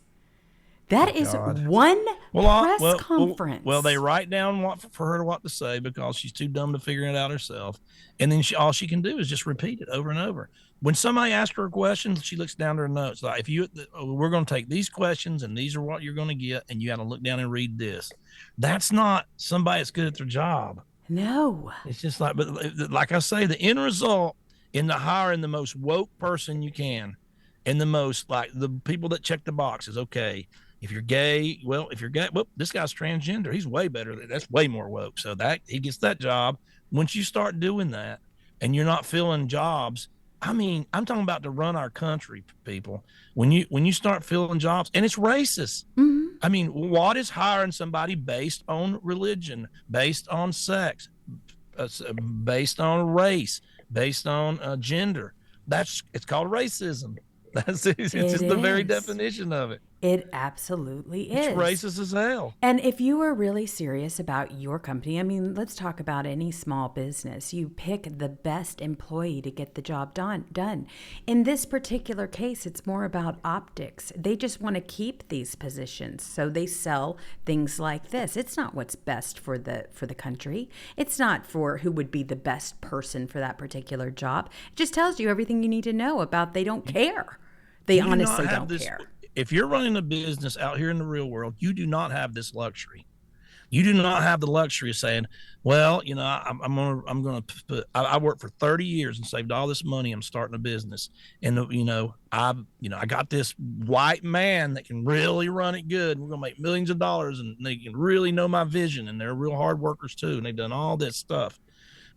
That is one press conference. Well, they write down for her what to say because she's too dumb to figure it out herself. And then all she can do is just repeat it over and over. When somebody asks her a question, she looks down to her notes. Like, we're going to take these questions and these are what you're going to get. And you got to look down and read this. That's not somebody that's good at their job. No. It's just like, but like I say, the end result in the hiring the most woke person you can and the most like the people that check the boxes. Okay. If you're gay, this guy's transgender. He's way better. That's way more woke. So that he gets that job. Once you start doing that and you're not filling jobs, I mean, I'm talking about to run our country, people. When you start filling jobs, and it's racist. Mm-hmm. I mean, what is hiring somebody based on religion, based on sex, based on race, based on gender? It's called racism. It's just the very definition of it. It absolutely is. It's racist as hell. And if you are really serious about your company, I mean, let's talk about any small business. You pick the best employee to get the job done. In this particular case, it's more about optics. They just want to keep these positions, so they sell things like this. It's not what's best for the country. It's not for who would be the best person for that particular job. It just tells you everything you need to know about they don't care. They honestly don't care. If you're running a business out here in the real world, you do not have this luxury. You do not have the luxury of saying, well, I'm gonna put, I worked for 30 years and saved all this money. I'm starting a business, and I got this white man that can really run it good. We're gonna make millions of dollars, and they can really know my vision, and they're real hard workers too, and they've done all this stuff.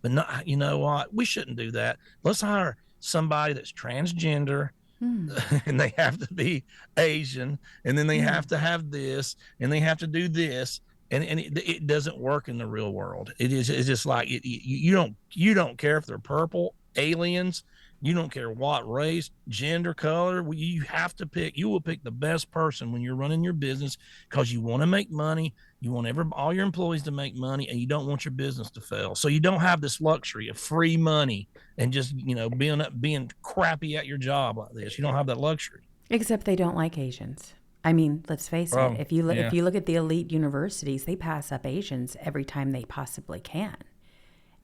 But no, you know what? We shouldn't do that. Let's hire somebody that's transgender, and they have to be Asian, and then they have to have this, and they have to do this, and it doesn't work in the real world. It's just like you don't care if they're purple, aliens, you don't care what race, gender, color. You have to pick. You will pick the best person when you're running your business because you want to make money. You want all your employees to make money, and you don't want your business to fail. So you don't have this luxury of free money and just being crappy at your job like this. You don't have that luxury. Except they don't like Asians. I mean, let's face it. If you look at the elite universities, they pass up Asians every time they possibly can.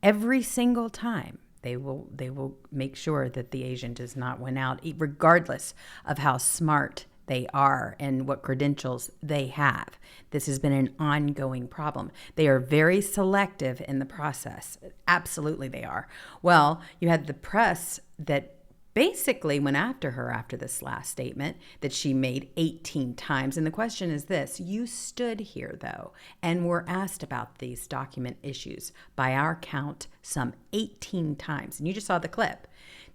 Every single time. They will make sure that the Asian does not win out, regardless of how smart they are and what credentials they have. This has been an ongoing problem. They are very selective in the process. Absolutely they are. Well, you had the press that basically went after her after this last statement that she made 18 times. And the question is this: you stood here, though, and were asked about these document issues by our count some 18 times. And you just saw the clip.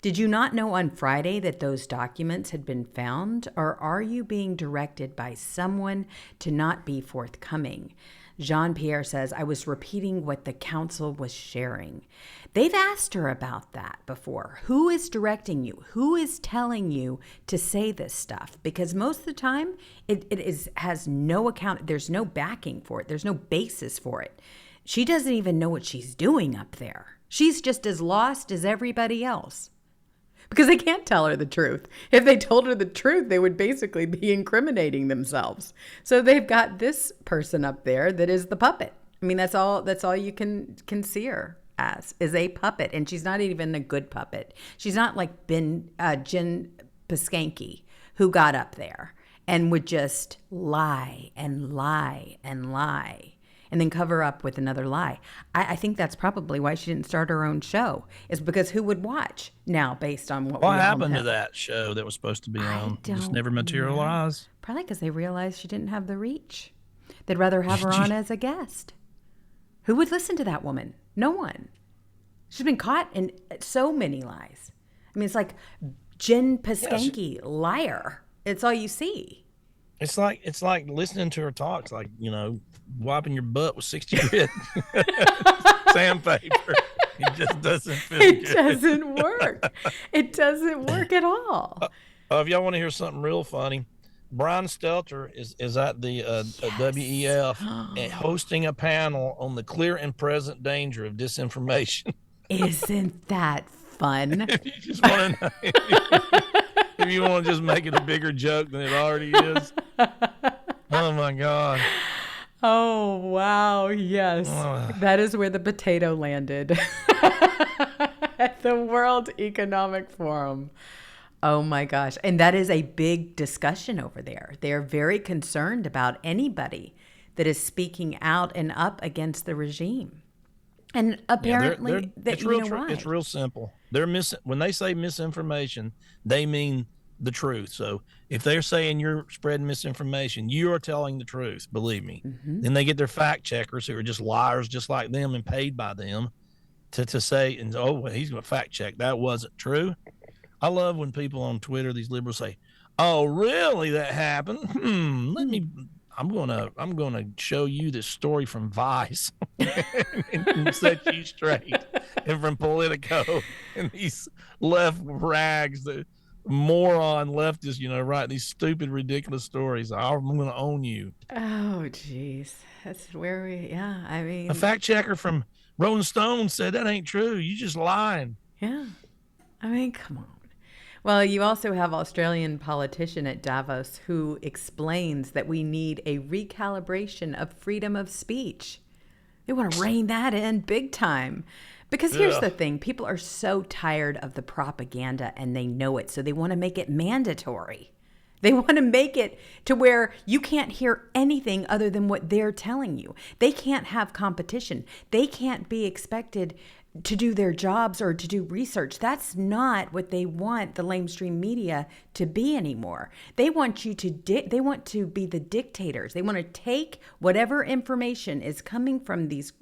Did you not know on Friday that those documents had been found? Or are you being directed by someone to not be forthcoming? Jean-Pierre says, I was repeating what the council was sharing. They've asked her about that before. Who is directing you? Who is telling you to say this stuff? Because most of the time, it has no account. There's no backing for it. There's no basis for it. She doesn't even know what she's doing up there. She's just as lost as everybody else. Because they can't tell her the truth. If they told her the truth, they would basically be incriminating themselves. So they've got this person up there that is the puppet. I mean, that's all you can see her as, is a puppet. And she's not even a good puppet. She's not like Jen Piskanky, who got up there and would just lie and lie and lie and then cover up with another lie. I think that's probably why she didn't start her own show, is because who would watch now based on what happened to that show that was supposed to be on? Just never materialized. Probably because they realized she didn't have the reach. They'd rather have her on as a guest. Who would listen to that woman? No one. She's been caught in so many lies. I mean, it's like Jen Piskanky, liar. It's all you see. It's like listening to her talks, like, wiping your butt with 60 grit sandpaper. It just doesn't feel good. It doesn't work. It doesn't work at all. If y'all want to hear something real funny, Brian Stelter is at the WEF hosting a panel on the clear and present danger of disinformation. Isn't that fun? If you just want to if you want to just make it a bigger joke than it already is. Oh my God. Oh, wow. Yes. That is where the potato landed at the World Economic Forum. Oh, my gosh. And that is a big discussion over there. They are very concerned about anybody that is speaking out and up against the regime. And apparently, it's real simple. When they say misinformation, they mean the truth. So if they're saying you're spreading misinformation, you are telling the truth, believe me. Mm-hmm. Then they get their fact checkers who are just liars just like them and paid by them to say, he's going to fact check. That wasn't true. I love when people on Twitter, these liberals say, oh, really? That happened? I'm gonna show you this story from Vice and set you straight, and from Politico and these left rags, the moron leftists, write these stupid, ridiculous stories. I'm gonna own you. Oh, geez, that's where I mean, a fact checker from Rolling Stone said that ain't true. You just lying. Yeah, I mean, come on. Well, you also have Australian politician at Davos who explains that we need a recalibration of freedom of speech. They want to rein that in big time. Because here's the thing. People are so tired of the propaganda and they know it. So they want to make it mandatory. They want to make it to where you can't hear anything other than what they're telling you. They can't have competition. They can't be expected to do their jobs or to do research. That's not what they want the lamestream media to be anymore. They want you to they want to be the dictators. They want to take whatever information is coming from these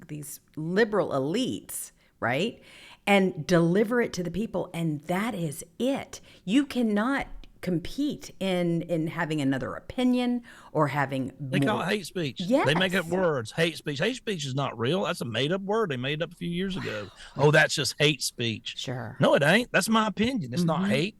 liberal elites, right? And deliver it to the people, and that is it. You cannot compete in having another opinion or having They call it hate speech. Yes. They make up words. Hate speech. Hate speech is not real. That's a made up word they made up a few years ago. Oh, that's just hate speech. Sure. No, it ain't. That's my opinion. It's not hate.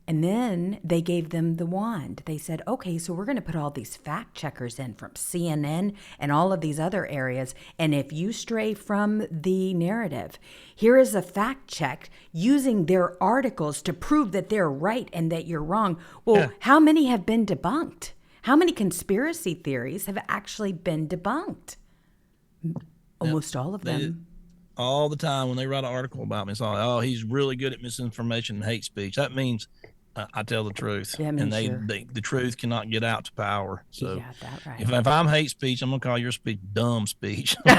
And then they gave them the wand. They said, okay, so we're going to put all these fact checkers in from CNN and all of these other areas. And if you stray from the narrative, here is a fact check using their articles to prove that they're right and that you're wrong. Well, how many have been debunked? How many conspiracy theories have actually been debunked? Almost all of them. All the time when they write an article about me, it's like, oh, he's really good at misinformation and hate speech. That means I tell the truth, and the truth cannot get out to power. So yeah, that right. if I'm hate speech, I'm gonna call your speech dumb speech. And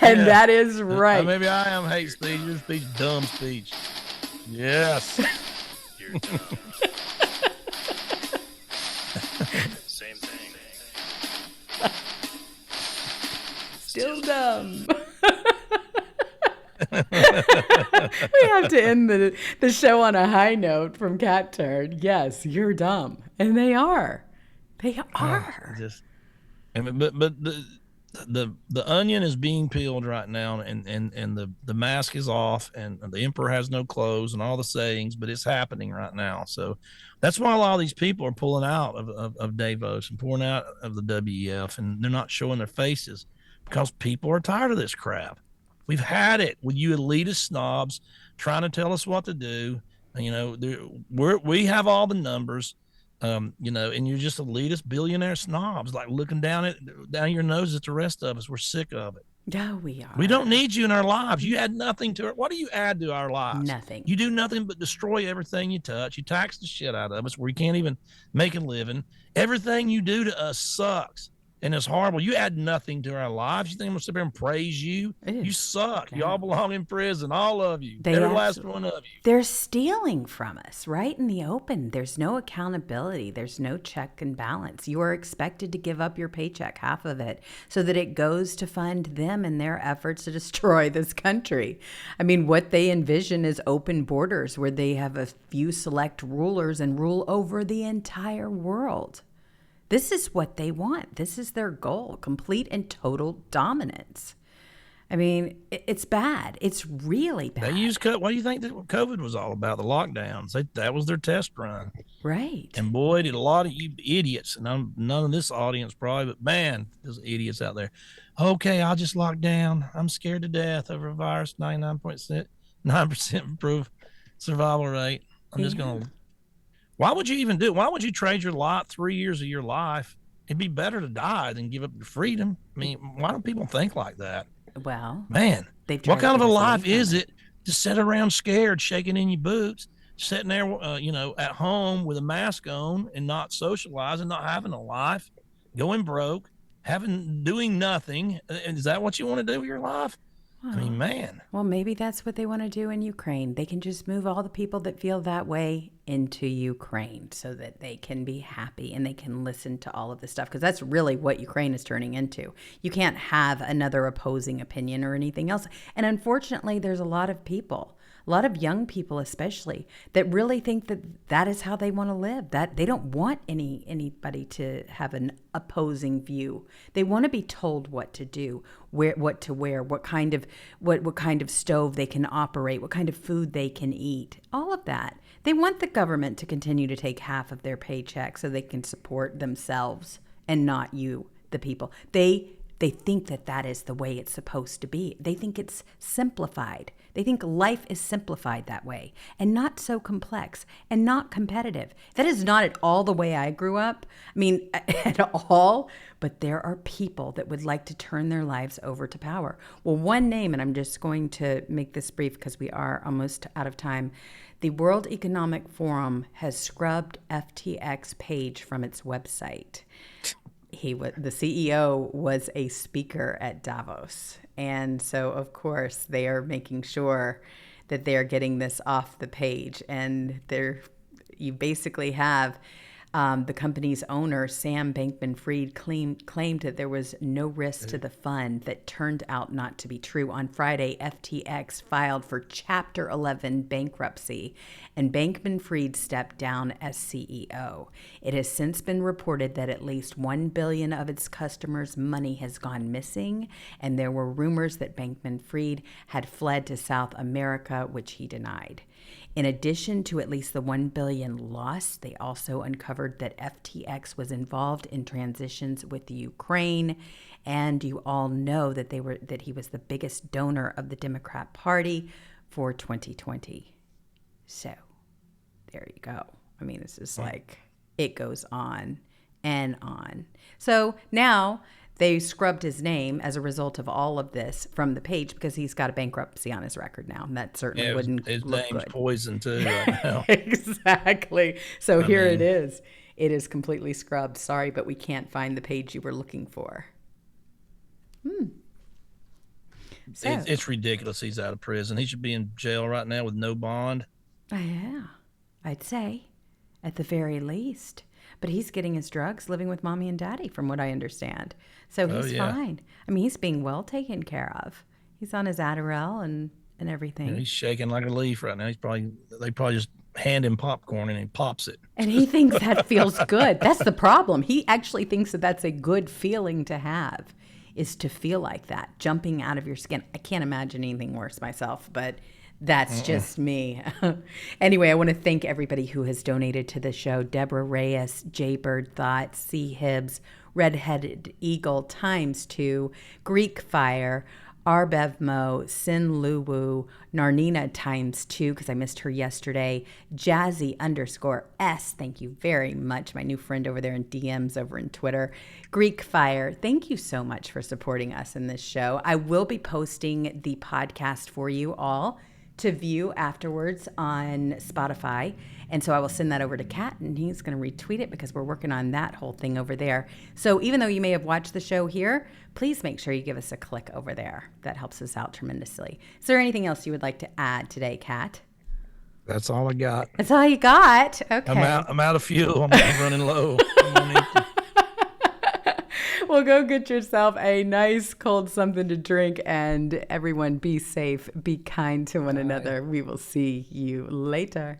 that is right. Maybe I am hate speech. Your speech dumb speech. Yes. You're dumb. Same thing. Still dumb. We have to end the show on a high note from Catturd. Yes, you're dumb. And they are. They are. But the onion is being peeled right now, and the mask is off, and the emperor has no clothes, and all the sayings, but it's happening right now. So that's why a lot of these people are pulling out of Davos and pulling out of the WEF, and they're not showing their faces because people are tired of this crap. We've had it with you elitist snobs trying to tell us what to do. You know, we have all the numbers, you know, and you're just elitist billionaire snobs, like looking down your nose at the rest of us. We're sick of it. Yeah, we are. We don't need you in our lives. You add nothing to it. What do you add to our lives? Nothing. You do nothing but destroy everything you touch. You tax the shit out of us where you can't even make a living. Everything you do to us sucks. And it's horrible. You add nothing to our lives. You think I'm going to sit there and praise you? Ew. You suck. You all belong in prison. All of you. Every last one of you. They're stealing from us right in the open. There's no accountability. There's no check and balance. You are expected to give up your paycheck, half of it, so that it goes to fund them in their efforts to destroy this country. I mean, what they envision is open borders where they have a few select rulers and rule over the entire world. This is what they want. This is their goal, complete and total dominance. I mean, it's bad. It's really bad. They use what do you think that COVID was all about? The lockdowns. That was their test run. Right. And boy, did a lot of you idiots, and none of this audience probably, but man, there's idiots out there. Okay, I'll just lock down. I'm scared to death over a virus, 99.9% improved survival rate. I'm just going to. Why would you even do it? Why would you trade your 3 years of your life? It'd be better to die than give up your freedom. I mean, why don't people think like that? Well, man, what kind of a life is it to sit around scared, shaking in your boots, sitting there, you know, at home with a mask on and not socializing, not having a life, going broke, doing nothing? Is that what you want to do with your life? I mean, man. Well, maybe that's what they want to do in Ukraine. They can just move all the people that feel that way into Ukraine so that they can be happy and they can listen to all of this stuff, because that's really what Ukraine is turning into. You can't have another opposing opinion or anything else. And unfortunately, there's a lot of people, a lot of young people especially, that really think that that is how they want to live, that they don't want anybody to have an opposing view. They want to be told what to do, what to wear, what kind of stove they can operate, what kind of food they can eat, all of that. They want the government to continue to take half of their paycheck so they can support themselves and not you, the people. They They think that that is the way it's supposed to be. They think it's simplified. They think life is simplified that way and not so complex and not competitive. That is not at all the way I grew up. I mean, at all. But there are people that would like to turn their lives over to power. Well, one name, and I'm just going to make this brief because we are almost out of time. The World Economic Forum has scrubbed FTX page from its website. The CEO was a speaker at Davos. And so, of course, they are making sure that they are getting this off the page. And you basically have the company's owner, Sam Bankman-Fried, claimed that there was no risk to the fund. That turned out not to be true. On Friday, FTX filed for Chapter 11 bankruptcy, and Bankman-Fried stepped down as CEO. It has since been reported that at least $1 billion of its customers' money has gone missing, and there were rumors that Bankman-Fried had fled to South America, which he denied. In addition to at least the $1 billion loss, they also uncovered that FTX was involved in transitions with the Ukraine, and you all know that he was the biggest donor of the Democrat Party for 2020. So there you go. I mean, this is like, it goes on and on. So now they scrubbed his name as a result of all of this from the page because he's got a bankruptcy on his record now. And that certainly wouldn't his look name's good. poison too right now. Exactly. So here it is. It is completely scrubbed. Sorry, but we can't find the page you were looking for. So, It's ridiculous. He's out of prison. He should be in jail right now with no bond. yeah, I'd say at the very least. But he's getting his drugs, living with mommy and daddy, from what I understand. So he's fine. I mean, he's being well taken care of. He's on his Adderall and everything. He's shaking like a leaf right now. They probably just hand him popcorn and he pops it. And he thinks that feels good. That's the problem. He actually thinks that that's a good feeling to have, is to feel like that, jumping out of your skin. I can't imagine anything worse myself, but that's just me. Anyway, I want to thank everybody who has donated to the show. Deborah Reyes, Jaybird Thoughts, C. Hibbs, Redheaded Eagle ×2, Greek Fire, Arbevmo, Sin Luwu, Narnina ×2, because I missed her yesterday, Jazzy_S, thank you very much, my new friend over there in DMs over in Twitter, Greek Fire, thank you so much for supporting us in this show. I will be posting the podcast for you all to view afterwards on Spotify. And so I will send that over to Kat, and he's going to retweet it because we're working on that whole thing over there. So even though you may have watched the show here, please make sure you give us a click over there. That helps us out tremendously. Is there anything else you would like to add today, Kat? That's all I got. That's all you got? Okay. I'm out of fuel. I'm running low. Well, go get yourself a nice cold something to drink, and everyone be safe, be kind to one another. We will see you later.